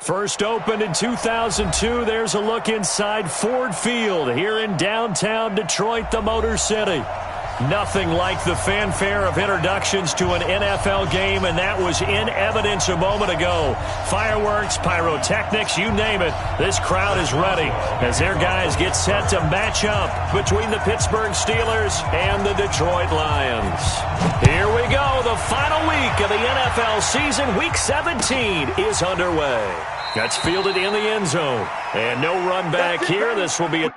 First opened in 2002, there's a look inside Ford Field here in downtown Detroit, the Motor City. Nothing like the fanfare of introductions to an NFL game, and that was in evidence a moment ago. Fireworks, pyrotechnics, you name it. This crowd is ready as their guys get set to match up between the Pittsburgh Steelers and the Detroit Lions. Here we go. The final week of the NFL season, Week 17, is underway. That's fielded in the end zone. And no run back here. This will be a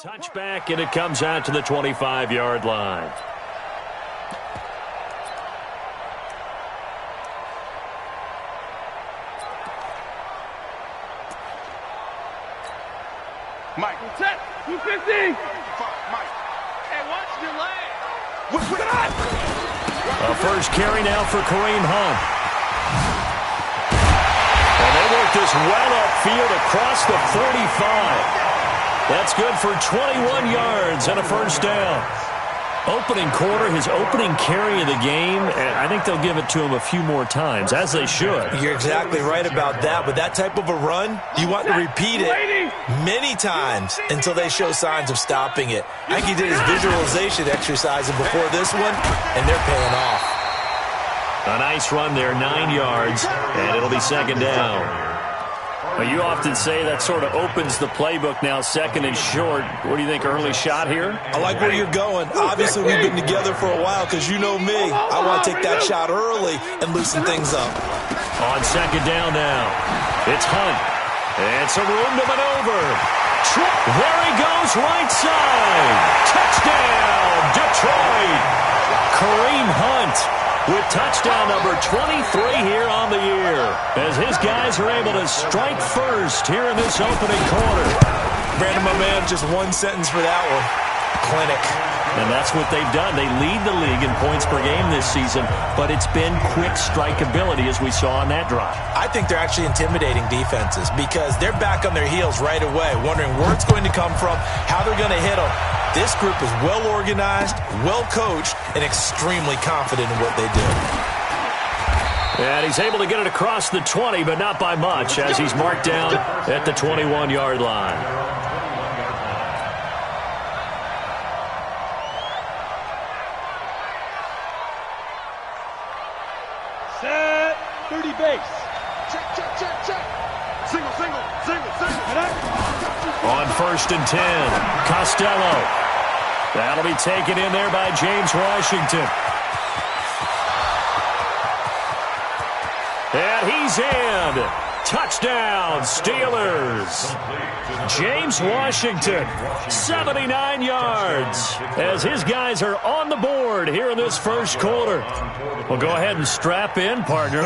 Touchback, and it comes out to the 25-yard line. Mike. Set. 250. Mike. Hey, watch your leg. A first carry now for Kareem Hunt. And they work this well upfield across the 45. That's good for 21 yards and a first down. Opening quarter, his opening carry of the game, and I think they'll give it to him a few more times, as they should. You're exactly right about that. With that type of a run, you want to repeat it many times until they show signs of stopping it. I think he did his visualization exercise before this one, and they're paying off. A nice run there, 9 yards, and it'll be second down. Well, you often say that sort of opens the playbook now, second and short. What do you think, early shot here? I like where you're going. Obviously, we've been together for a while because you know me. I want to take that shot early and loosen things up. On second down now, it's Hunt. And some room to maneuver. There he goes, right side. Touchdown, Detroit. Kareem Hunt with touchdown number 23 here on the year, as his guys are able to strike first here in this opening quarter. Brandon, my man, just one sentence for that one. Clinic. And that's what they've done. They lead the league in points per game this season, but it's been quick strikeability as we saw on that drive. I think they're actually intimidating defenses because they're back on their heels right away, wondering where it's going to come from, how they're going to hit them. This group is well organized, well coached, and extremely confident in what they do. And he's able to get it across the 20, but not by much, as he's marked down at the 21-yard line. Set. 30 base. Check, check, check, check. Single, single, single, single. On first and 10, Costello. That'll be taken in there by James Washington. And he's in. Touchdown, Steelers. James Washington, 79 yards, as his guys are on the board here in this first quarter. Well, go ahead and strap in, partner.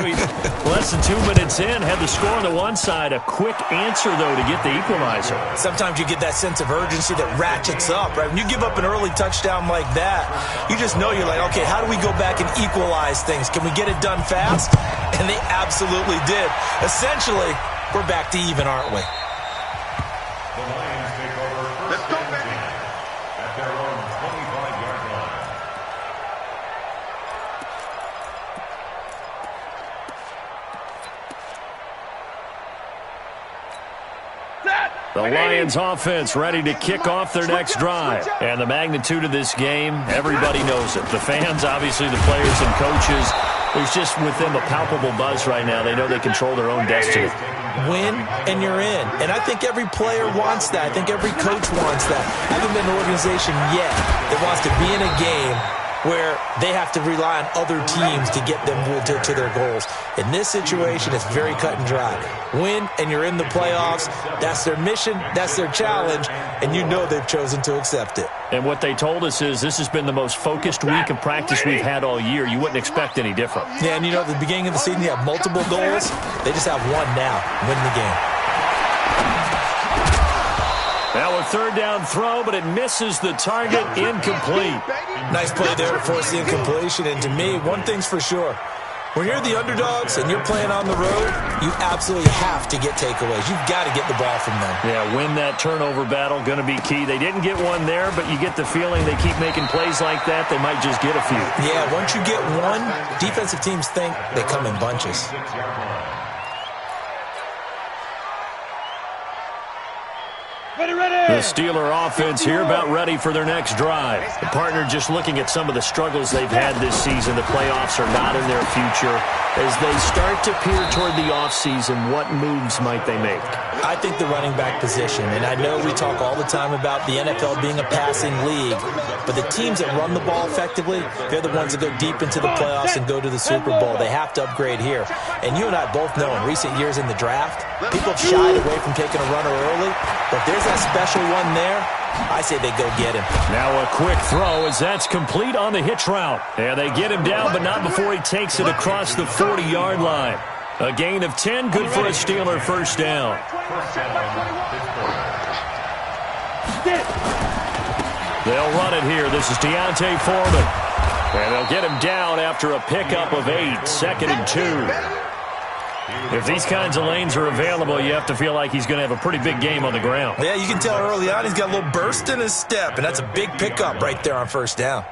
Less than 2 minutes in, had the score on the one side. A quick answer, though, to get the equalizer. Sometimes you get that sense of urgency that ratchets up, right? When you give up an early touchdown like that, you just know you're like, okay, how do we go back and equalize things? Can we get it done fast? And they absolutely did. Essentially, we're back to even, aren't we? Let's go, baby. At their own 25-yard line. The Lions offense ready to kick off their next drive. And the magnitude of this game, everybody knows it. The fans, obviously the players and coaches. There's just with them a palpable buzz right now. They know they control their own destiny. Win, and you're in. And I think every player wants that. I think every coach wants that. I haven't been an organization yet that wants to be in a game where they have to rely on other teams to get them to their goals. In this situation, it's very cut and dry. Win, and you're in the playoffs. That's their mission. That's their challenge. And you know they've chosen to accept it. And what they told us is this has been the most focused week of practice we've had all year. You wouldn't expect any different. Yeah, and you know, at the beginning of the season, you have multiple goals. They just have one now. Win the game. Now a third down throw, but it misses the target. Incomplete. Nice play there to force the incompletion. And to me, one thing's for sure. When you're the underdogs and you're playing on the road, you absolutely have to get takeaways. You've got to get the ball from them. Yeah, win that turnover battle, going to be key. They didn't get one there, but you get the feeling they keep making plays like that, they might just get a few. Yeah, once you get one, defensive teams think they come in bunches. The Steeler offense here about ready for their next drive. The partner just looking at some of the struggles they've had this season. The playoffs are not in their future. As they start to peer toward the offseason, what moves might they make? I think the running back position, and I know we talk all the time about the NFL being a passing league, but the teams that run the ball effectively, they're the ones that go deep into the playoffs and go to the Super Bowl. They have to upgrade here. And you and I both know in recent years in the draft, people have shied away from taking a runner early, but there's that special one there. I say they go get him. Now a quick throw as that's complete on the hitch route. And they get him down, but not before he takes it across the 40-yard line. A gain of 10, good for a Steeler first down. They'll run it here. This is Deontay Foreman. And they'll get him down after a pickup of 8, 2nd and 2. If these kinds of lanes are available, you have to feel like he's going to have a pretty big game on the ground. Yeah, you can tell early on he's got a little burst in his step, and that's a big pickup right there on first down.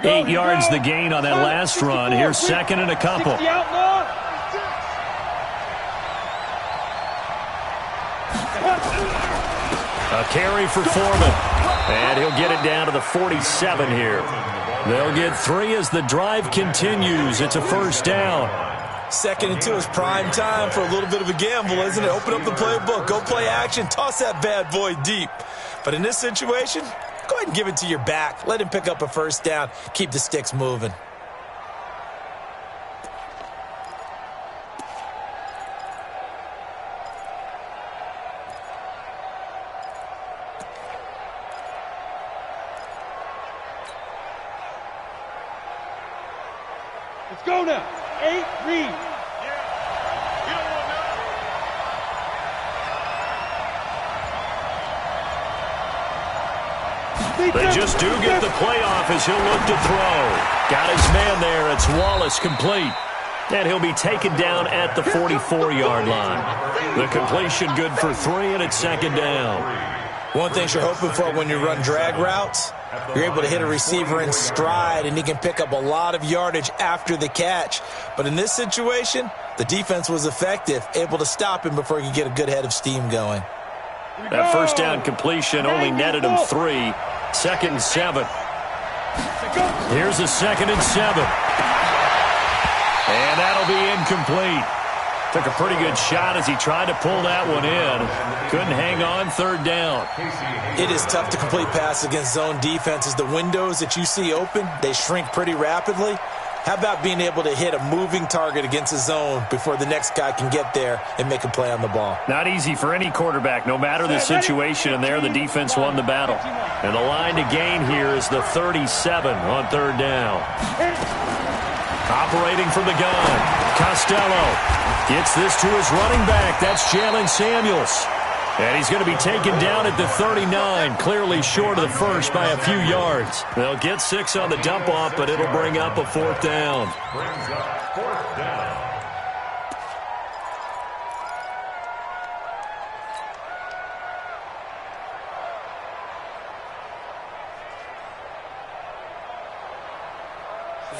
8 yards the gain on that last run. Here's 2nd and a couple. A carry for Foreman. And he'll get it down to the 47 here. They'll get 3 as the drive continues. It's a first down. 2nd and 2 is prime time for a little bit of a gamble, isn't it? Open up the playbook, go play action, toss that bad boy deep. But in this situation, go ahead and give it to your back. Let him pick up a first down. Keep the sticks moving. Let's go now. 8, read. They just do get the playoff as he'll look to throw. Got his man there. It's Wallace complete. And he'll be taken down at the 44-yard line. The completion good for 3, and it's 2nd down. One thing you're hoping for when you run drag routes, you're able to hit a receiver in stride, and he can pick up a lot of yardage after the catch. But in this situation, the defense was effective, able to stop him before he could get a good head of steam going. That first down completion only netted him 3. 2nd and 7. Here's a 2nd and 7. And that'll be incomplete. Took a pretty good shot as he tried to pull that one in. Couldn't hang on, 3rd down. It is tough to complete passes against zone defenses. The windows that you see open, they shrink pretty rapidly. How about being able to hit a moving target against a zone before the next guy can get there and make a play on the ball? Not easy for any quarterback, no matter the situation, and there the defense won the battle. And the line to gain here is the 37 on 3rd down. Operating from the gun, Costello gets this to his running back. That's Jalen Samuels. And he's going to be taken down at the 39, clearly short of the first by a few yards. They'll get 6 on the dump-off, but it'll bring up a 4th down. Brings up 4th down.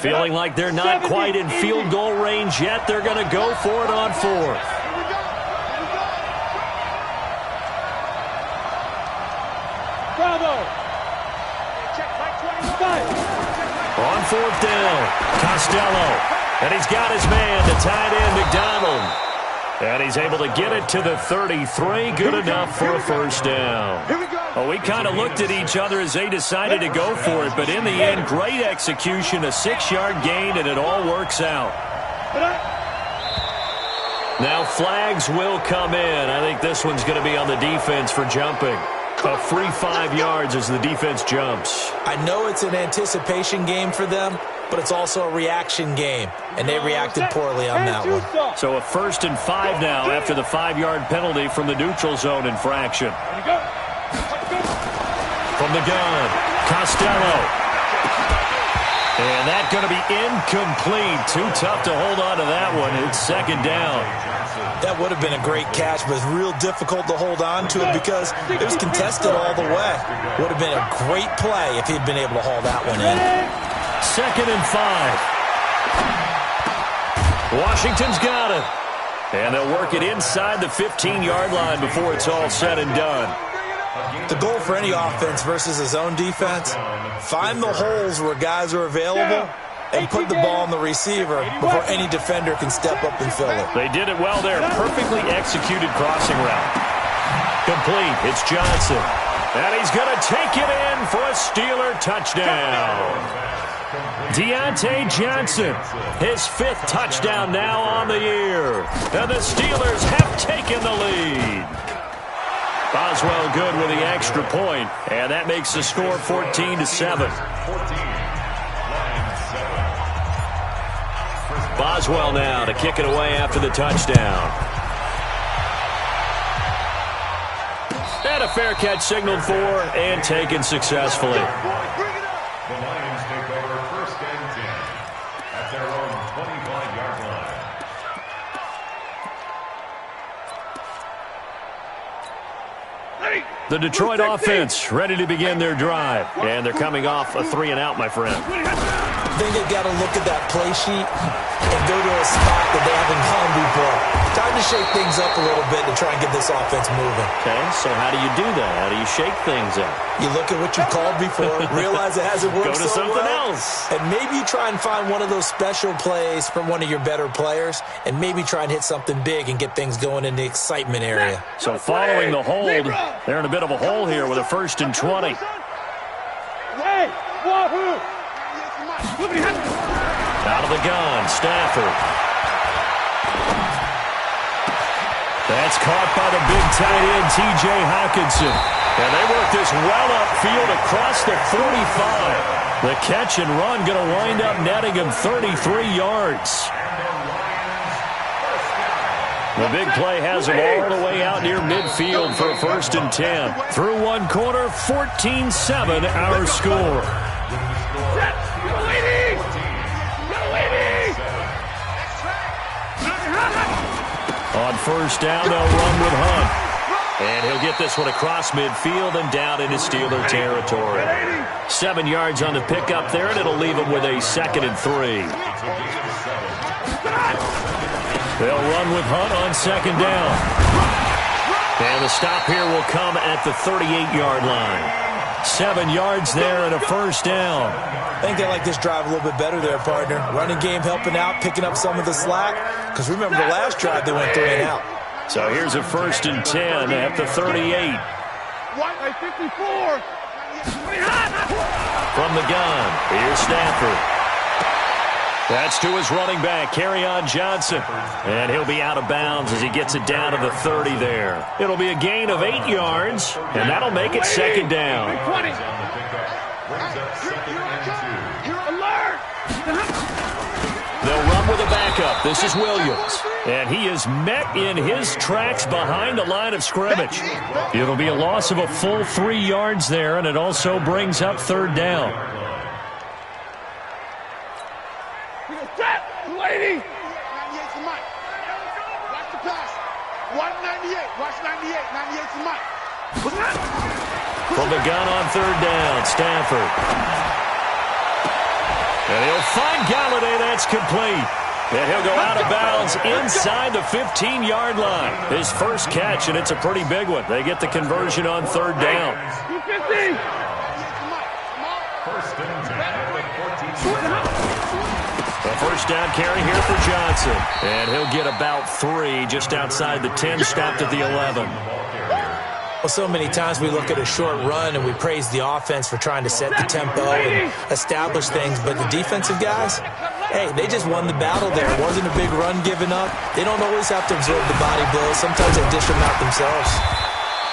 Feeling like they're not quite in field goal range yet. They're going to go for it on 4th. On 4th down, Costello. And he's got his man, the tight end, McDonald. And he's able to get it to the 33. Good enough for a first down. Well, we kind of looked at each other as they decided to go for it. But in the end, great execution, a 6-yard gain, and it all works out. Now flags will come in. I think this one's going to be on the defense for jumping. A free 5 yards as the defense jumps. I know it's an anticipation game for them, but it's also a reaction game, and they reacted poorly on that one. So a 1st and 5 now after the 5-yard penalty from the neutral zone infraction. From the gun, Costello. And that's going to be incomplete. Too tough to hold on to that one. It's 2nd down. That would have been a great catch, but it's real difficult to hold on to it because it was contested all the way. Would have been a great play if he'd been able to haul that one in. 2nd and 5. Washington's got it. And they'll work it inside the 15-yard line before it's all said and done. The goal for any offense versus a zone defense, find the holes where guys are available and put the ball on the receiver before any defender can step up and fill it. They did it well there. Perfectly executed crossing route. Complete. It's Johnson. And he's going to take it in for a Steeler touchdown. Deontay Johnson, his 5th touchdown now on the year. And the Steelers have taken the lead. Boswell good with the extra point, and that makes the score 14-7. Boswell now to kick it away after the touchdown. And a fair catch signaled for and taken successfully. The Lions take over 1st and 10 at their own 25-yard line. The Detroit offense ready to begin their drive. And thee coming off a 3-and-out, my friend. I think they've got to look at that play sheet and go to a spot that they haven't gone before. Time to shake things up a little bit to try and get this offense moving. Okay, so how do you do that? How do you shake things up? You look at what you called before, realize it hasn't worked Go to so something well, else. and maybe you try and find one of those special plays from one of your better players, and maybe try and hit something big and get things going in the excitement area. So following the hold, they're in a bit of a hole here with a 1st and 20. Out of the gun, Stafford. That's caught by the big tight end, T.J. Hockenson. And they work this well upfield across the 45. The catch and run going to wind up netting him 33 yards. The big play has him all the way out near midfield for a 1st and 10. Through one quarter, 14-7 our score. On 1st down, they'll run with Hunt. And he'll get this one across midfield and down into Steeler territory. 7 yards on the pickup there, and it'll leave him with a 2nd and 3. They'll run with Hunt on 2nd down. And the stop here will come at the 38-yard line. 7 yards there and a 1st down. I think they like this drive a little bit better there, partner. Running game helping out, picking up some of the slack. Because remember the last drive they went 3-and-out. So here's a 1st and 10 at the 38. From the gun, here's Stafford. That's to his running back, Kerryon Johnson. And he'll be out of bounds as he gets it down to the 30 there. It'll be a gain of 8 yards, and that'll make it 2nd down. They'll run with a backup. This is Williams. And he is met in his tracks behind the line of scrimmage. It'll be a loss of a full 3 yards there, and it also brings up 3rd down. From the gun on 3rd down, Stafford. And he'll find Galladay. That's complete. And he'll go out of bounds inside the 15-yard line. His first catch, and it's a pretty big one. They get the conversion on 3rd down. A 1st down carry here for Johnson. And he'll get about 3 just outside the 10, stopped at the 11. Well, so many times we look at a short run and we praise the offense for trying to set the tempo and establish things, but the defensive guys, hey, they just won the battle there. It wasn't a big run given up. They don't always have to absorb the body blows. Sometimes they dish them out themselves.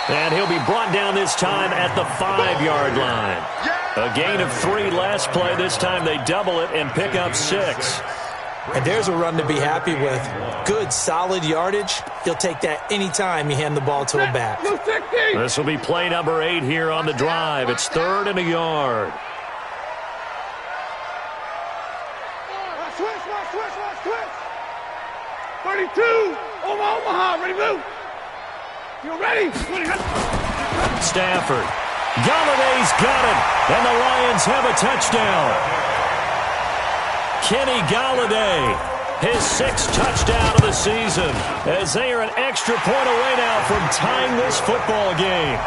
And he'll be brought down this time at the 5-yard line. A gain of 3 last play. This time they double it and pick up 6. And there's a run to be happy with. Good, solid yardage. He'll take that anytime you hand the ball to a back. This will be play number 8 here on the drive. It's 3rd and a yard. Switch. 32. Omaha, ready, move. You ready? Stafford. Galladay's got it. And the Lions have a touchdown. Kenny Galladay, his 6th touchdown of the season, as they are an extra point away now from tying this football game.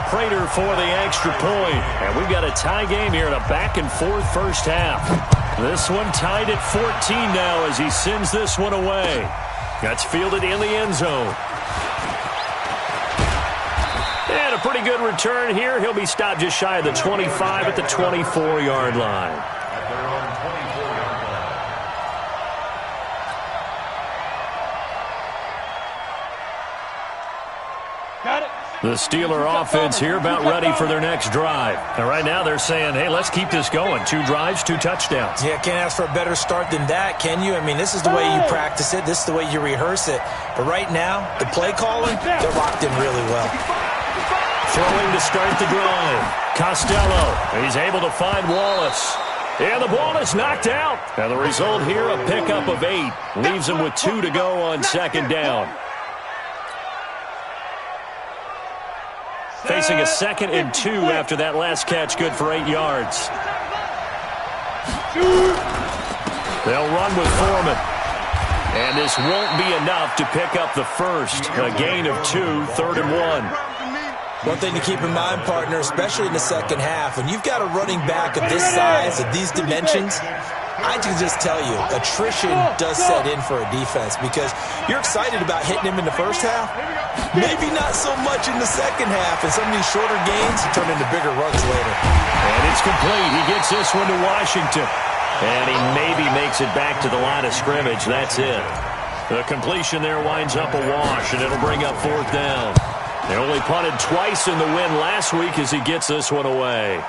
Prater for the extra point. And we've got a tie game here in a back-and-forth first half. This one tied at 14 now as he sends this one away. That's fielded in the end zone. And a pretty good return here. He'll be stopped just shy of the 25 at the 24-yard line. Got it. The Steeler offense here about ready for their next drive. And right now they're saying, hey, let's keep this going. 2 drives, 2 touchdowns. Yeah, can't ask for a better start than that, can you? I mean, this is the way you practice it. This is the way you rehearse it. But right now, the play calling, they're locked in really well. Throwing to start the drive. Costello, he's able to find Wallace. And the ball is knocked out. And the result here, a pickup of 8. Leaves him with 2 to go on second down. Facing a 2nd and 2 after that last catch, good for 8 yards. They'll run with Foreman. And this won't be enough to pick up the first. A gain of 2, 3rd and 1. One thing to keep in mind, partner, especially in the second half, when you've got a running back of this size, of these dimensions, I can just tell you, attrition does set in for a defense because you're excited about hitting him in the first half. Maybe not so much in the second half, and some of these shorter gains turn into bigger runs later. And it's complete. He gets this one to Washington. And he maybe makes it back to the line of scrimmage. That's it. The completion there winds up a wash, and it'll bring up 4th down. They only punted twice in the win last week as he gets this one away.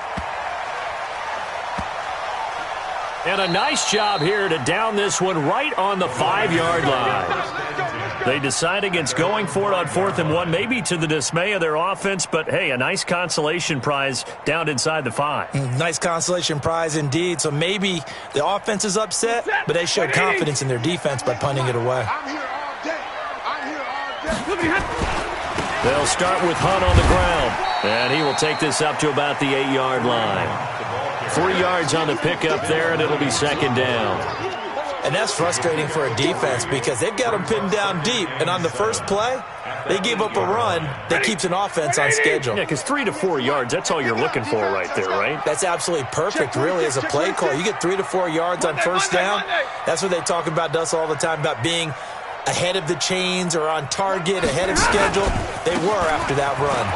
And a nice job here to down this one right on the 5-yard line. They decide against going for it on 4th and 1, maybe to the dismay of their offense, but hey, a nice consolation prize down inside the 5. Nice consolation prize indeed. So maybe the offense is upset, but they showed confidence in their defense by punting it away. I'm here all day. I'm here all day. They'll start with Hunt on the ground, and he will take this up to about the 8-yard line. 3 yards on the pickup there, and it'll be 2nd down. And that's frustrating for a defense because they've got them pinned down deep, and on the first play, they give up a run that keeps an offense on schedule. Yeah, because 3 to 4 yards, that's all you're looking for right there, right? That's absolutely perfect, really, as a play call. You get 3 to 4 yards on first down. That's what they talk about us all the time, about being ahead of the chains or on target, ahead of schedule. They were after that run.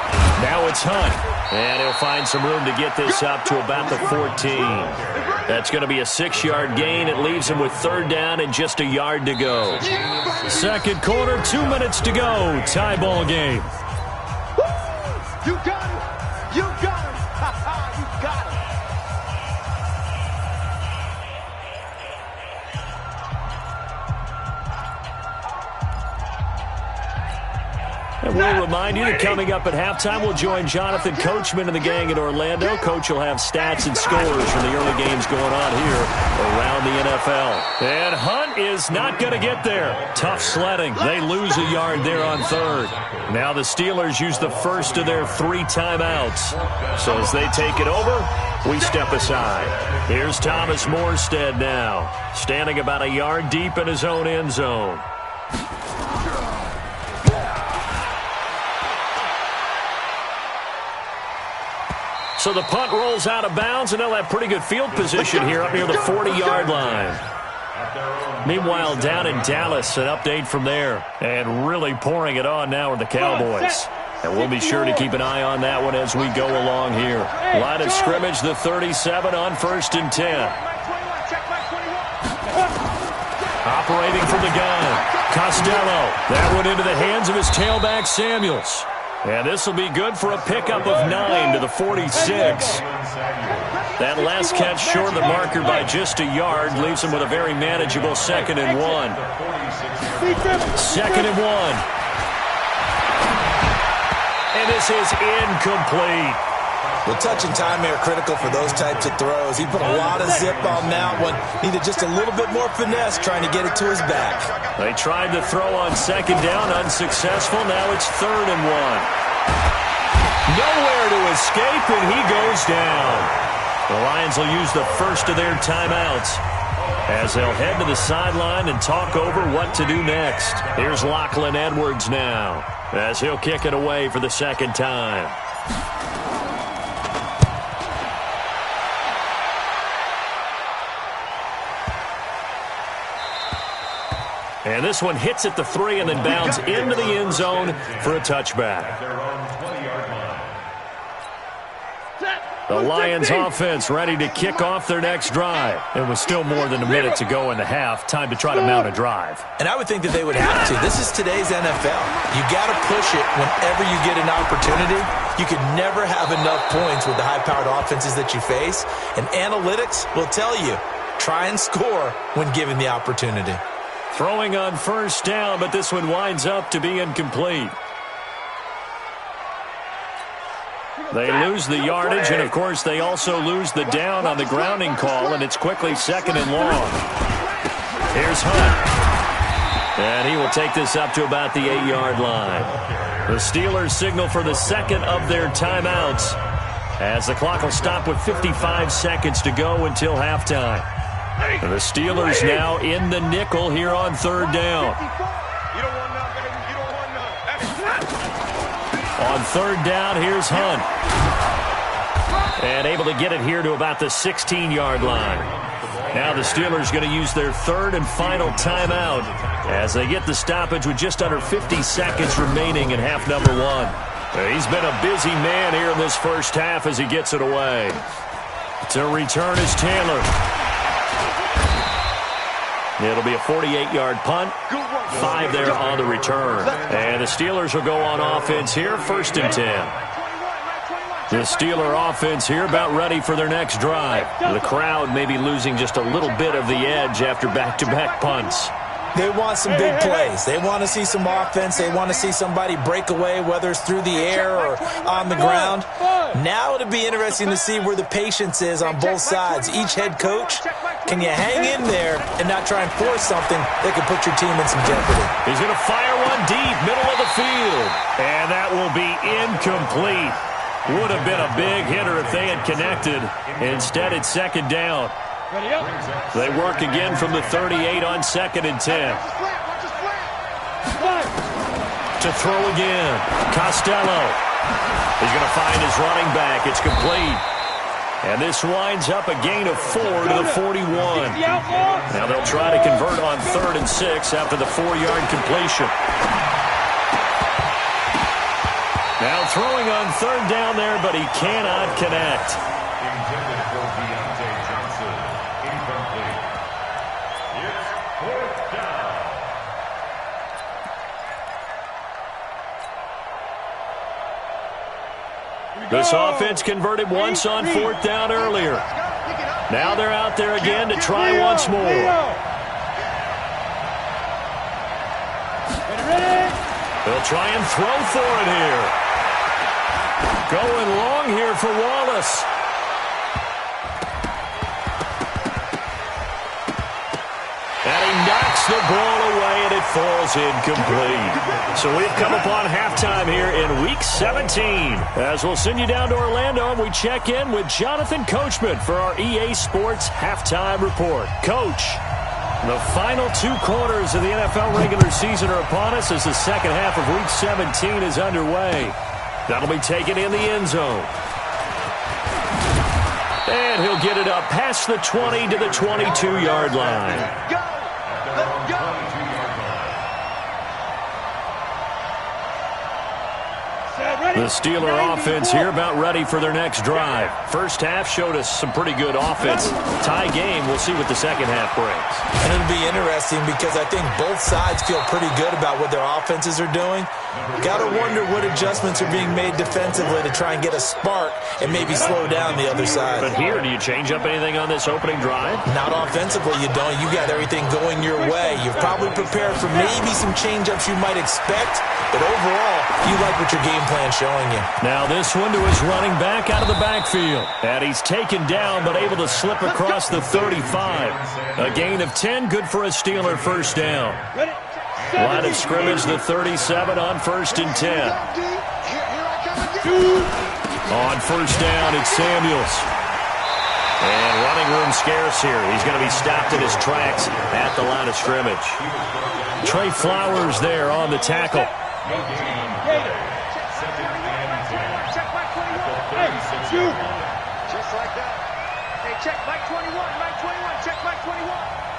Now it's Hunt, and he'll find some room to get this up to about the 14. That's going to be a 6-yard gain. It leaves him with 3rd down and just a yard to go. Second quarter, 2 minutes to go. Tie ball game. You got it. You got it. You got it. And we'll remind you that coming up at halftime, we'll join Jonathan Coachman and the gang in Orlando. Coach will have stats and scores from the early games going on here around the NFL. And Hunt is not going to get there. Tough sledding. They lose a yard there on 3rd. Now the Steelers use the first of their 3 timeouts. So as they take it over, we step aside. Here's Thomas Morstead now, standing about a yard deep in his own end zone. So the punt rolls out of bounds, and they'll have pretty good field position here up near the 40-yard line. Meanwhile, down in Dallas, an update from there. And really pouring it on now with the Cowboys. And we'll be sure to keep an eye on that one as we go along here. Line of scrimmage, the 37 on 1st and 10. Operating from the gun, Costello. That one into the hands of his tailback, Samuels. And this will be good for a pickup of 9 to the 46. That last catch short of the marker by just a yard leaves him with a very manageable 2nd and 1. 2nd and 1. And this is incomplete. The touch and time are critical for those types of throws. He put a lot of zip on that one. Needed just a little bit more finesse trying to get it to his back. They tried to throw on 2nd down, unsuccessful. Now it's 3rd and 1. Nowhere to escape, and he goes down. The Lions will use the first of their timeouts as they'll head to the sideline and talk over what to do next. Here's Lachlan Edwards now as he'll kick it away for the 2nd time. And this one hits at the 3 and then bounds into the end zone for a touchback. The Lions offense ready to kick off their next drive. And with still more than a minute to go in the half, time to try to mount a drive. And I would think that they would have to. This is today's NFL. You got to push it whenever you get an opportunity. You can never have enough points with the high-powered offenses that you face. And analytics will tell you, try and score when given the opportunity. Throwing on first down, but this one winds up to be incomplete. They lose the yardage, and, of course, they also lose the down on the grounding call, and it's quickly second and long. Here's Hunt. And he will take this up to about the 8-yard line. The Steelers signal for the second of their timeouts as the clock will stop with 55 seconds to go until halftime. And the Steelers now in the nickel here on third down. On third down, here's Hunt. And able to get it here to about the 16-yard line. Now the Steelers going to use their third and final timeout as they get the stoppage with just under 50 seconds remaining in half number one. He's been a busy man here in this first half as he gets it away. To return is Taylor. It'll be a 48-yard punt. 5 there on the return. And the Steelers will go on offense here, first and 10. The Steeler offense here about ready for their next drive. The crowd may be losing just a little bit of the edge after back-to-back punts. They want some big plays. They want to see some offense. They want to see somebody break away, whether it's through the air or on the ground. Now it'll be interesting to see where the patience is on both sides. Each head coach, can you hang in there and not try and force something that could put your team in some jeopardy? He's going to fire one deep, middle of the field. And that will be incomplete. Would have been a big hitter if they had connected. Instead, it's second down. They work again from the 38 on second and 10. To throw again. Costello. He's going to find his running back. It's complete. And this winds up a gain of 4 to the 41. Now they'll try to convert on third and 6 after the 4-yard completion. Now throwing on third down there, but he cannot connect. Intended for Deontay Johnson. Incomplete. It's fourth down. This offense converted once on fourth down earlier. Now they're out there again to try once more. They'll try and throw for it here. Going long here for Wallace. And he knocks the ball away, and it falls incomplete. So we've come upon halftime here in Week 17. As we'll send you down to Orlando, and we check in with Jonathan Coachman for our EA Sports Halftime Report. Coach, the final 2 quarters of the NFL regular season are upon us as the second half of Week 17 is underway. That'll be taken in the end zone. And he'll get it up past the 20 to the 22-yard line. The Steeler offense here about ready for their next drive. First half showed us some pretty good offense. Tie game, we'll see what the second half brings. And it'll be interesting because I think both sides feel pretty good about what their offenses are doing. Got to wonder what adjustments are being made defensively to try and get a spark and maybe slow down the other side. But here, do you change up anything on this opening drive? Not offensively, you don't. You got everything going your way. You're probably prepared for maybe some change-ups you might expect, but overall, you like what your game plan's showing you. Now this one to his running back out of the backfield. And he's taken down, but able to slip across the 35. A gain of 10, good for a Steeler first down. Line of scrimmage, the 37 on first and 10. On first down, it's Samuels. And running room scarce here. He's going to be stopped in his tracks at the line of scrimmage. Trey Flowers there on the tackle. Just like that. Hey, check Mike 21, Mike 21, check Mike 21.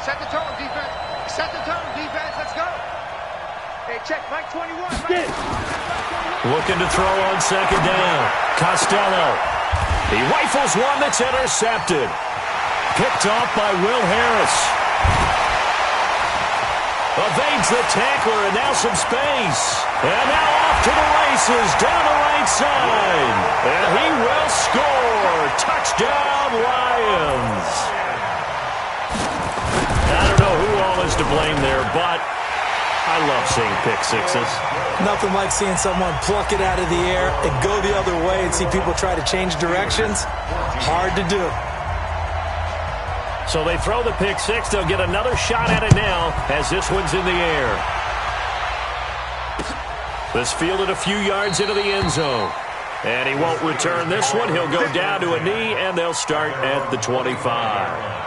Set the tone, defense. Set the tone, defense. Let's go. Hey, check, Mike 21. Looking to throw on second down. Costello. He rifles one that's intercepted. Picked off by Will Harris. Evades the tackler, and now some space. And now off to the races, down the right side. And he will score. Touchdown, Lions. I don't know who all is to blame there, but I love seeing pick sixes. Nothing like seeing someone pluck it out of the air and go the other way and see people try to change directions. Hard to do. So they throw the pick six. They'll get another shot at it now as this one's in the air. This fielded a few yards into the end zone. And he won't return this one. He'll go down to a knee, and they'll start at the 25.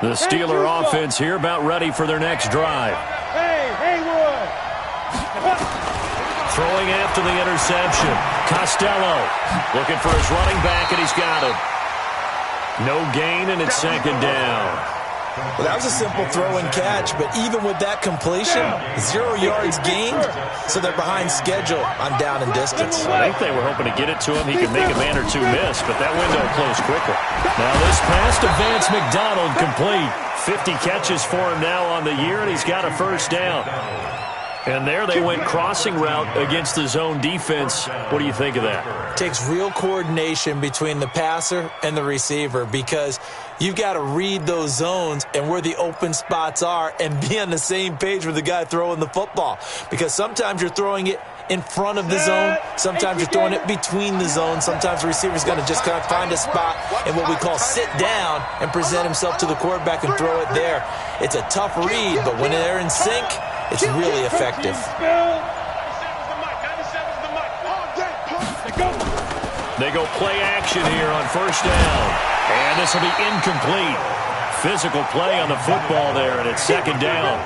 The Steeler offense here about ready for their next drive. Hey, Haywood. Throwing after the interception. Costello looking for his running back, and he's got him. No gain, and it's second down. Well, that was a simple throw and catch, but even with that completion, 0 yards gained, so they're behind schedule on down and distance. I think they were hoping to get it to him. He could make a man or two miss, but that window closed quickly. Now this pass to Vance McDonald complete. 50 catches for him now on the year, and he's got a first down. And there they went crossing route against the zone defense. What do you think of that? Takes real coordination between the passer and the receiver because you've got to read those zones and where the open spots are and be on the same page with the guy throwing the football. Because sometimes you're throwing it in front of the zone. Sometimes you're throwing it between the zones. Sometimes the receiver's going to just kind of find a spot and what we call sit down and present himself to the quarterback and throw it there. It's a tough read, but when they're in sync, it's really effective. They go play action here on first down. And this will be incomplete. Physical play on the football there, and it's second down.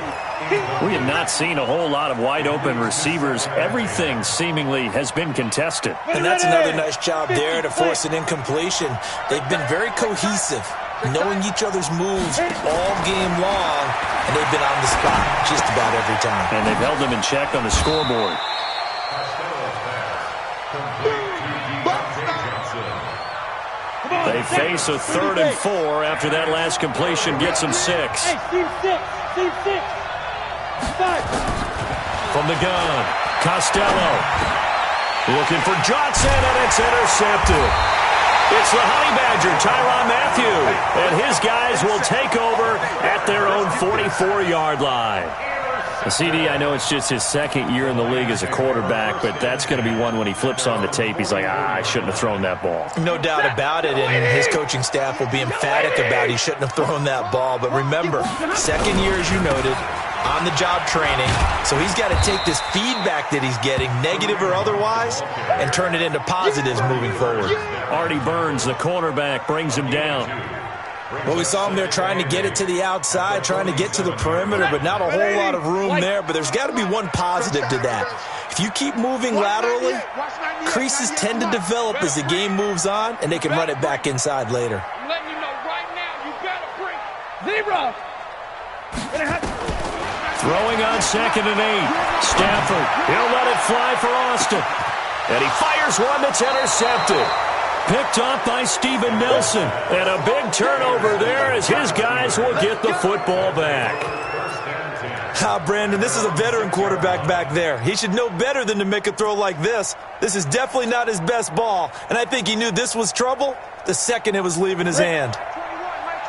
We have not seen a whole lot of wide-open receivers. Everything seemingly has been contested. And that's another nice job there to force an incompletion. They've been very cohesive, knowing each other's moves all game long, and they've been on the spot just about every time. And they've held them in check on the scoreboard. They face a 3rd and 4 after that last completion gets them 6. Hey, Steve 6. 5. From the gun, Costello looking for Johnson, and it's intercepted. It's the Honey Badger, Tyrann Mathieu, and his guys will take over at their own 44-yard line. CD, I know it's just his second year in the league as a quarterback, but that's going to be one when he flips on the tape. He's like, I shouldn't have thrown that ball. No doubt about it, and his coaching staff will be emphatic about he shouldn't have thrown that ball. But remember, second year, as you noted, on-the-job training, so he's got to take this feedback that he's getting, negative or otherwise, and turn it into positives moving forward. Artie Burns, the cornerback, brings him down. Well, we saw him there trying to get it to the outside, trying to get to the perimeter, but not a whole lot of room there. But there's got to be one positive to that. If you keep moving laterally, creases tend to develop as the game moves on, and they can run it back inside later. I'm letting you know right now, you better bring 0. Throwing on 2nd and 8. Stafford, he'll let it fly for Austin. And he fires one that's intercepted. Picked off by Steven Nelson. And a big turnover there as his guys will get the football back. Brandon, this is a veteran quarterback back there. He should know better than to make a throw like this. This is definitely not his best ball. And I think he knew this was trouble the second it was leaving his hand.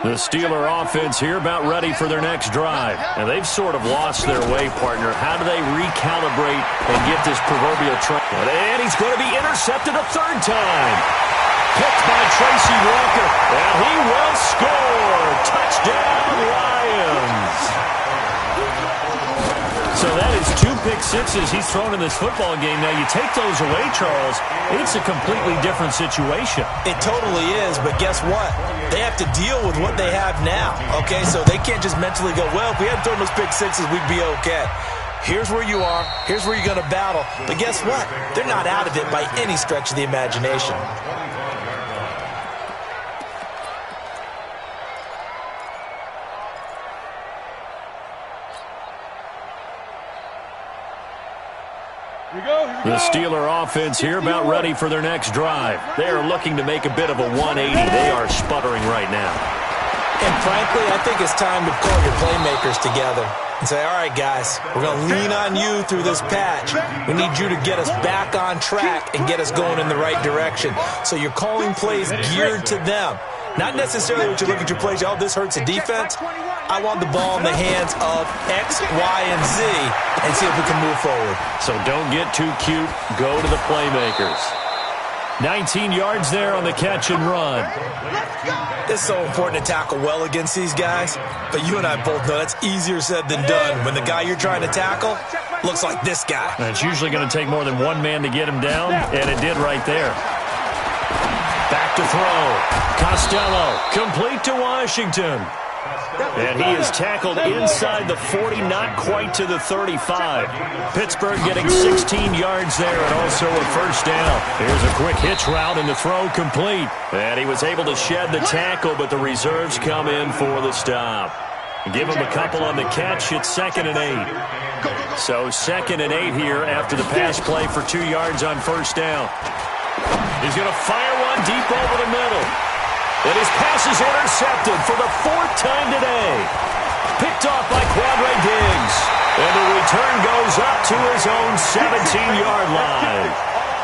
The Steeler offense here about ready for their next drive. And they've sort of lost their way, partner. How do they recalibrate and get this proverbial truck? And he's going to be intercepted a 3rd time. Picked by Tracy Walker, and he will score. Touchdown, Lions. So that is 2 pick sixes he's thrown in this football game. Now, you take those away, Charles, it's a completely different situation. It totally is, but guess what? They have to deal with what they have now, okay? So they can't just mentally go, well, if we hadn't thrown those pick sixes, we'd be okay. Here's where you are. Here's where you're going to battle. But guess what? They're not out of it by any stretch of the imagination. The Steeler offense here about ready for their next drive. They are looking to make a bit of a 180. They are sputtering right now. And frankly, I think it's time to call your playmakers together and say, all right, guys, we're going to lean on you through this patch. We need you to get us back on track and get us going in the right direction. So you're calling plays geared to them. Not necessarily what you look at your plays, oh, this hurts the defense. I want the ball in the hands of X, Y, and Z and see if we can move forward. So don't get too cute. Go to the playmakers. 19 yards there on the catch and run. It's so important to tackle well against these guys, but you and I both know that's easier said than done when the guy you're trying to tackle looks like this guy. And it's usually going to take more than one man to get him down, and it did right there. Back to throw. Costello, complete to Washington. And he is tackled inside the 40, not quite to the 35. Pittsburgh getting 16 yards there and also a first down. Here's a quick hitch route and the throw complete. And he was able to shed the tackle, but the reserves come in for the stop. Give him a couple on the catch. It's 2nd and 8. So 2nd and 8 here after the pass play for 2 yards on first down. He's going to fire one deep over the middle. And his pass is intercepted for the 4th time today. Picked off by Quadre Diggs. And the return goes up to his own 17-yard line.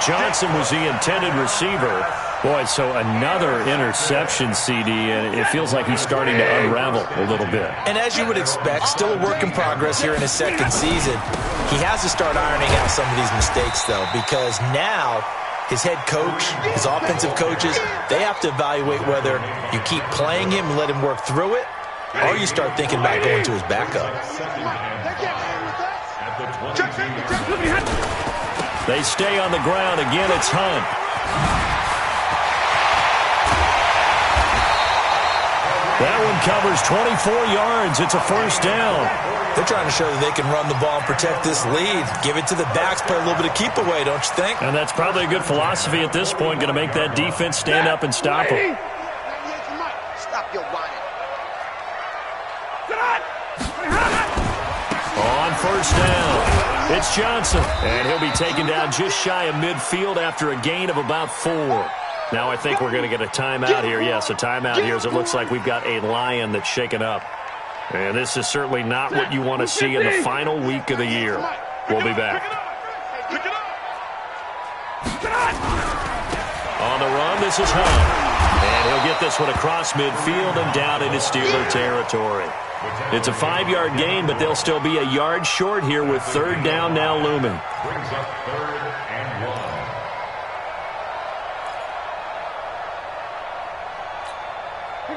Johnson was the intended receiver. Boy, so another interception, CD, and it feels like he's starting to unravel a little bit. And as you would expect, still a work in progress here in his 2nd season. He has to start ironing out some of these mistakes, though, because now his head coach, his offensive coaches, they have to evaluate whether you keep playing him and let him work through it, or you start thinking about going to his backup. They stay on the ground. Again, it's Hunt. That one covers 24 yards. It's a first down. They're trying to show that they can run the ball and protect this lead. Give it to the backs, play a little bit of keep away, don't you think? And that's probably a good philosophy at this point, going to make that defense stand up and stop them. Stop your whining. On first down, it's Johnson. And he'll be taken down just shy of midfield after a gain of about 4. Now I think we're going to get a timeout here. Yes, a timeout here as it looks like we've got a Lion that's shaken up. And this is certainly not what you want to see in the final week of the year. We'll be back. On the run, this is Hunt. And he'll get this one across midfield and down into Steeler territory. It's a 5-yard gain, but they'll still be a yard short here with 3rd down now looming. Brings up 3rd and 1.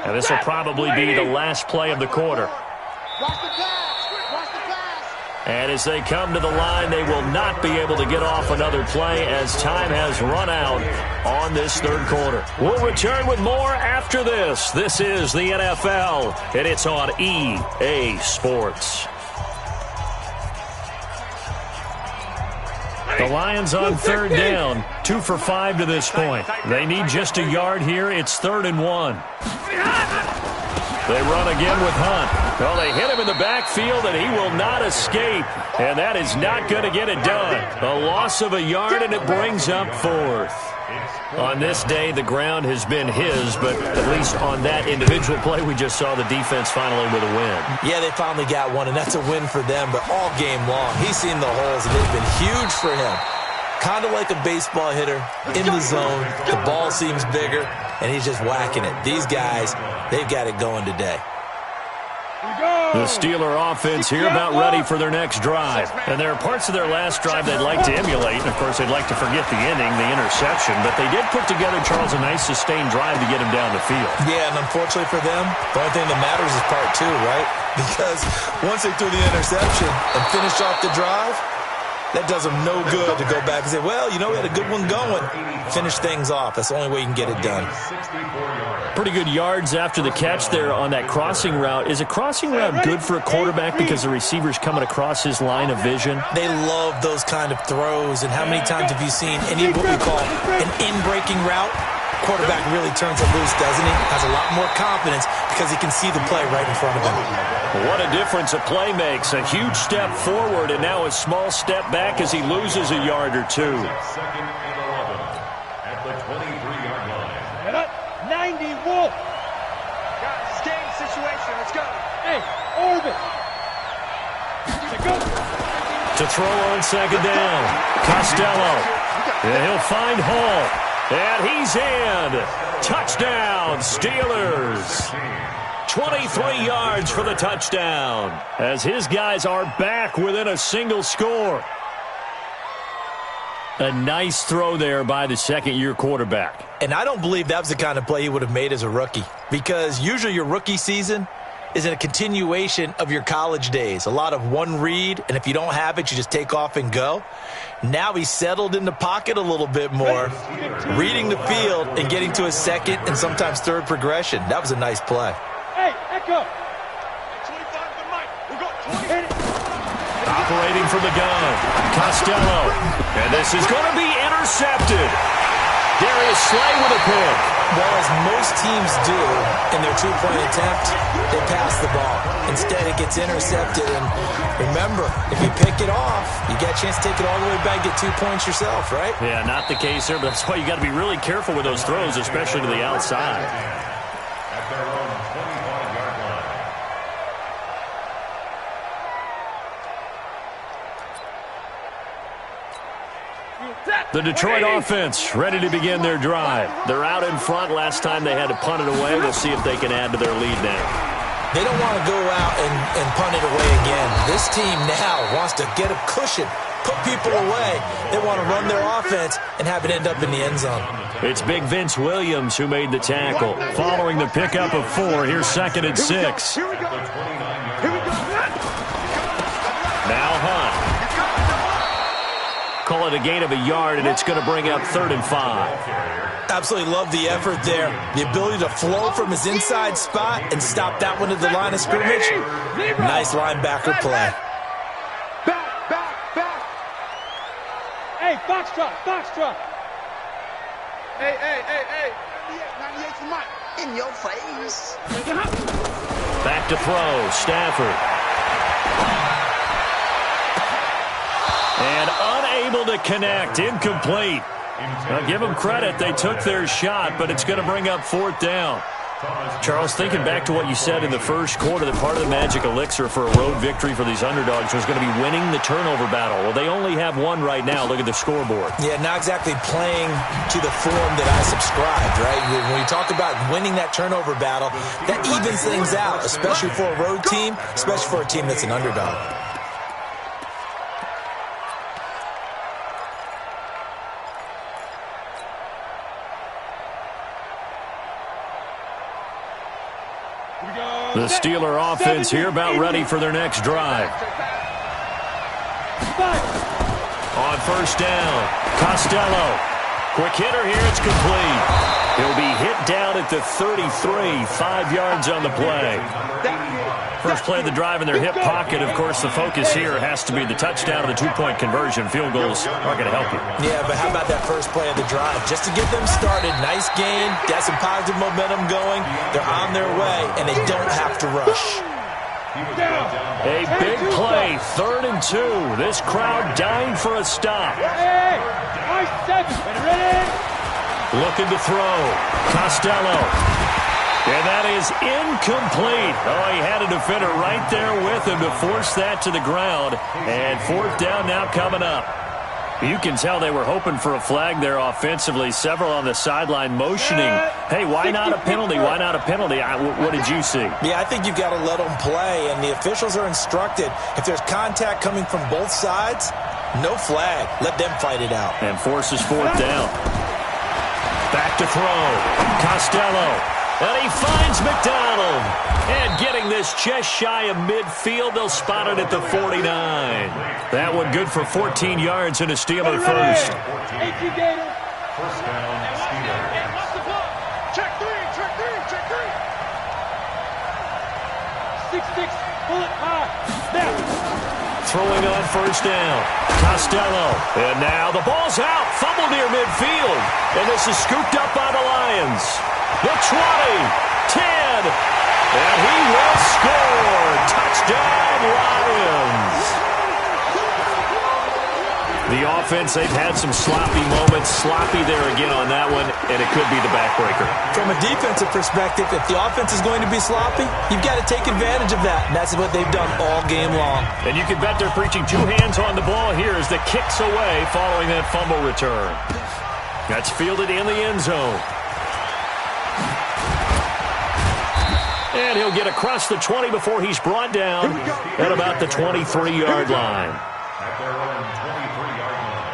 And this will probably be the last play of the quarter. And as they come to the line, they will not be able to get off another play as time has run out on this 3rd quarter. We'll return with more after this. This is the NFL, and it's on EA Sports. The Lions on 3rd down, 2 for 5 to this point. They need just a yard here. It's 3rd and 1. They run again with Hunt. Well, they hit him in the backfield, and he will not escape. And that is not going to get it done. A loss of a yard, and it brings up 4th. On this day, the ground has been his, but at least on that individual play, we just saw the defense finally with a win. Yeah, they finally got one, and that's a win for them, but all game long, he's seen the holes, and they've been huge for him. Kind of like a baseball hitter in the zone. The ball seems bigger, and he's just whacking it. These guys, they've got it going today. The Steeler offense here about ready for their next drive. And there are parts of their last drive they'd like to emulate. And, of course, they'd like to forget the ending, the interception. But they did put together, Charles, a nice sustained drive to get him down the field. Yeah, and unfortunately for them, the only thing that matters is part 2, right? Because once they threw the interception and finished off the drive, that does them no good to go back and say, well, you know, we had a good one going. Finish things off. That's the only way you can get it done. Pretty good yards after the catch there on that crossing route. Is a crossing route good for a quarterback because the receiver's coming across his line of vision? They love those kind of throws. And how many times have you seen any of what we call an in-breaking route? Quarterback really turns it loose, doesn't he? Has a lot more confidence because he can see the play right in front of him. What a difference a play makes. A huge step forward and now a small step back as he loses a yard or two. Second and 11 at the 23-yard line. Head up. 90 Wolf. Guys, game situation. Let's go. Hey, Orbit. Go. To throw on second down. Costello. And he'll find Hall. And he's in. Touchdown, Steelers. 23 yards for the touchdown as his guys are back within a single score. A nice throw there by the second-year quarterback. And I don't believe that was the kind of play he would have made as a rookie, because usually your rookie season is a continuation of your college days. A lot of one read, and if you don't have it, you just take off and go. Now he's settled in the pocket a little bit more, reading the field and getting to a second and sometimes third progression. That was a nice play. Hey, Echo. 25 to Mike. We've got 20. Hit it. Operating from the gun, Costello. And this is going to be intercepted. Darius Slay with a pick. Well, as most teams do in their two-point attempt, they pass the ball. Instead, it gets intercepted. And remember, if you pick it off, you get a chance to take it all the way back, get 2 points yourself, right? Yeah, not the case there, but that's why you got to be really careful with those throws, especially to the outside. At their own 25-yard line. The Detroit offense ready to begin their drive. They're out in front. Last time they had to punt it away. We'll see if they can add to their lead now. They don't want to go out and punt it away again. This team now wants to get a cushion, put people away. They want to run their offense and have it end up in the end zone. It's big Vince Williams who made the tackle. Following the pickup of 4, here's 2nd and 6. Here we go. Here we go. Now Hunt. Call it a gain of a yard, and it's going to bring up 3rd and 5. Absolutely love the effort there. The ability to flow from his inside spot and stop that one at the line of scrimmage. Nice linebacker play. Back. Hey, Foxtrot. Hey. 98 for Mike. In your face. Back to throw, Stafford. And unable to connect, incomplete. Now, give them credit, they took their shot, but it's going to bring up 4th down. Charles, thinking back to what you said in the first quarter, that part of the magic elixir for a road victory for these underdogs was going to be winning the turnover battle. Well, they only have one right now. Look at the scoreboard. Yeah, not exactly playing to the form that I subscribed, right? When you talk about winning that turnover battle, that evens things out, especially for a road team, especially for a team that's an underdog. The Steeler offense here about ready for their next drive. On 1st down, Costello. Quick hitter here, it's complete. He'll be hit down at the 33, 5 yards on the play. First play of the drive in their hip pocket. Of course, the focus here has to be the touchdown of the 2-point conversion. Field goals aren't going to help you. Yeah, but how about that first play of the drive? Just to get them started, nice gain, got some positive momentum going. They're on their way, and they don't have to rush. A big play, 3rd and 2. This crowd dying for a stop. Hey, ready? Looking to throw. Costello. And that is incomplete. Oh, he had a defender right there with him to force that to the ground. And 4th down now coming up. You can tell they were hoping for a flag there offensively. Several on the sideline motioning. Hey, why not a penalty? Why not a penalty? What did you see? Yeah, I think you've got to let them play. And the officials are instructed, if there's contact coming from both sides, no flag. Let them fight it out. And forces 4th down. Back to throw. Costello. And he finds McDonald. And getting this just shy of midfield, they'll spot it at the 49. That one good for 14 yards and a Steeler first. 18 Gator. First down, Steelers. Check three. 6-6, bullet high. Snap. Throwing on 1st down. Costello. And now the ball's out. Fumble near midfield. And this is scooped up by the Lions. The 20, 10, and he will score. Touchdown. offense, they've had some sloppy moments. Sloppy there again on that one, and it could be the backbreaker. From a defensive perspective, if the offense is going to be sloppy, you've got to take advantage of that. And that's what they've done all game long. And you can bet they're preaching two hands on the ball here as the kick's away following that fumble return. That's fielded in the end zone. And he'll get across the 20 before he's brought down at about the 23-yard line. At their own 23-yard line.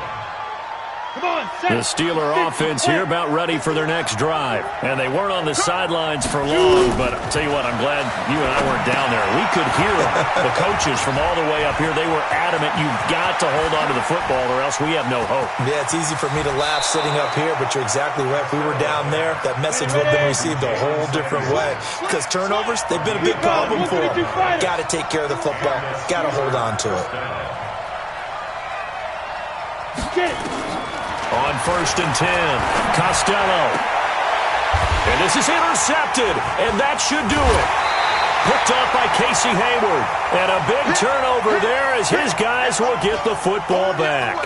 Come on, The Steeler offense here about ready for their next drive. And they weren't on the sidelines for long, but I'll tell you what, I'm glad you and I weren't down there. We could hear the coaches from all the way up here. They were adamant, you've got to hold on to the football or else we have no hope. Yeah, it's easy for me to laugh sitting up here, but you're exactly right. If we were down there, that message would have been received a whole different way. Because turnovers, they've been a big problem for them. Got to take care of the football. Got to hold on to it. Get it. On 1st and 10, Costello. And this is intercepted, and that should do it. Picked up by Casey Hayward. And a big turnover there as his guys will get the football back.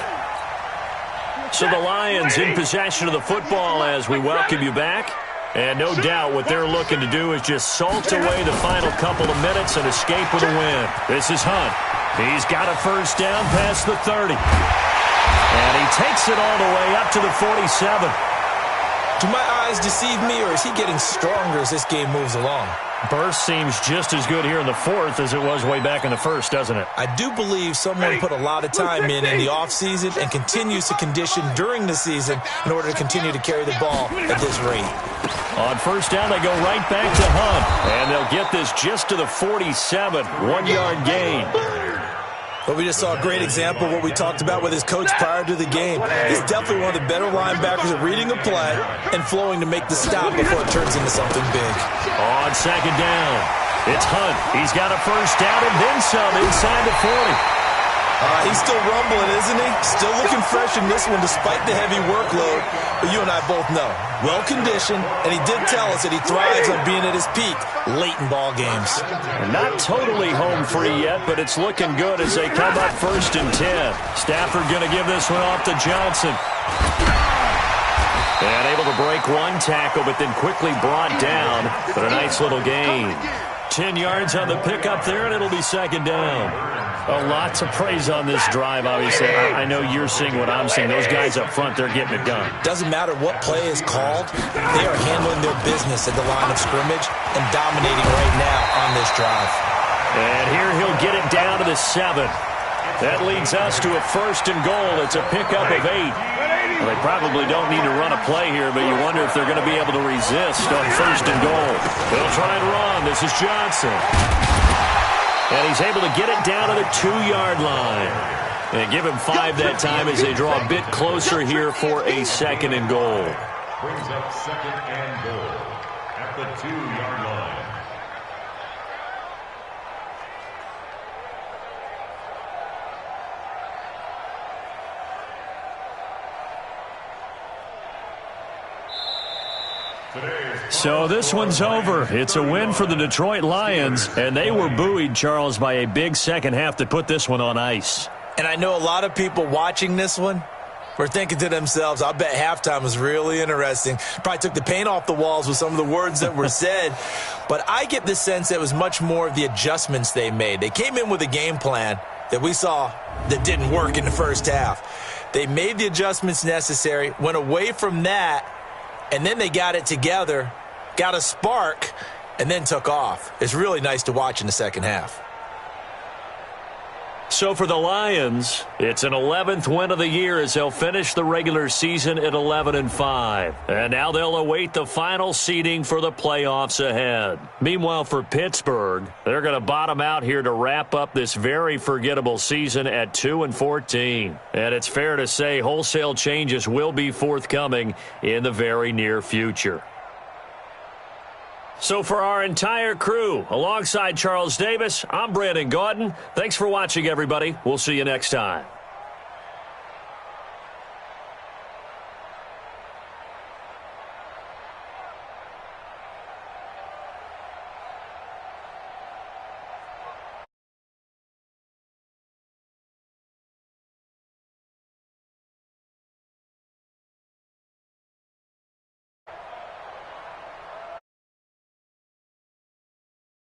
So the Lions in possession of the football as we welcome you back. And no doubt what they're looking to do is just salt away the final couple of minutes and escape with a win. This is Hunt. He's got a first down past the 30. And he takes it all the way up to the 47. Do my eyes deceive me, or is he getting stronger as this game moves along? Burst seems just as good here in the fourth as it was way back in the first, doesn't it? I do believe someone put a lot of time in the offseason and continues to condition during the season in order to continue to carry the ball at this rate. On first down, they go right back to Hunt. And they'll get this just to the 47, 1-yard gain. But we just saw a great example of what we talked about with his coach prior to the game. He's definitely one of the better linebackers at reading a play and flowing to make the stop before it turns into something big. On second down, it's Hunt. He's got a first down and then some inside the 40. He's still rumbling, isn't he? Still looking fresh in this one despite the heavy workload. But you and I both know, well-conditioned, and he did tell us that he thrives on being at his peak late in ball games. Not totally home free yet, but it's looking good as they come up 1st and 10. Stafford going to give this one off to Johnson. And able to break one tackle, but then quickly brought down for a nice little gain. 10 yards on the pickup there, and it'll be second down. Oh, lots of praise on this drive, obviously. I know you're seeing what I'm seeing. Those guys up front, they're getting it done. Doesn't matter what play is called. They are handling their business at the line of scrimmage and dominating right now on this drive. And here he'll get it down to the 7. That leads us to a 1st and goal. It's a pickup of 8. Well, they probably don't need to run a play here, but you wonder if they're going to be able to resist on 1st and goal. They'll try and run. This is Johnson. And he's able to get it down to the 2-yard line. And give him 5 that time as they draw a bit closer here for a 2nd and goal. Brings up 2nd and goal at the 2-yard line. So this one's over. It's a win for the Detroit Lions, and they were buoyed, Charles, by a big second half that put this one on ice. And I know a lot of people watching this one were thinking to themselves, I bet halftime was really interesting. Probably took the paint off the walls with some of the words that were said. But I get the sense that it was much more of the adjustments they made. They came in with a game plan that we saw that didn't work in the first half. They made the adjustments necessary, went away from that, and then they got it together, got a spark, and then took off. It's really nice to watch in the second half. So for the Lions, it's an 11th win of the year as they'll finish the regular season at 11-5. And now they'll await the final seeding for the playoffs ahead. Meanwhile, for Pittsburgh, they're going to bottom out here to wrap up this very forgettable season at 2-14. And it's fair to say wholesale changes will be forthcoming in the very near future. So for our entire crew, alongside Charles Davis, I'm Brandon Gaudin. Thanks for watching, everybody. We'll see you next time.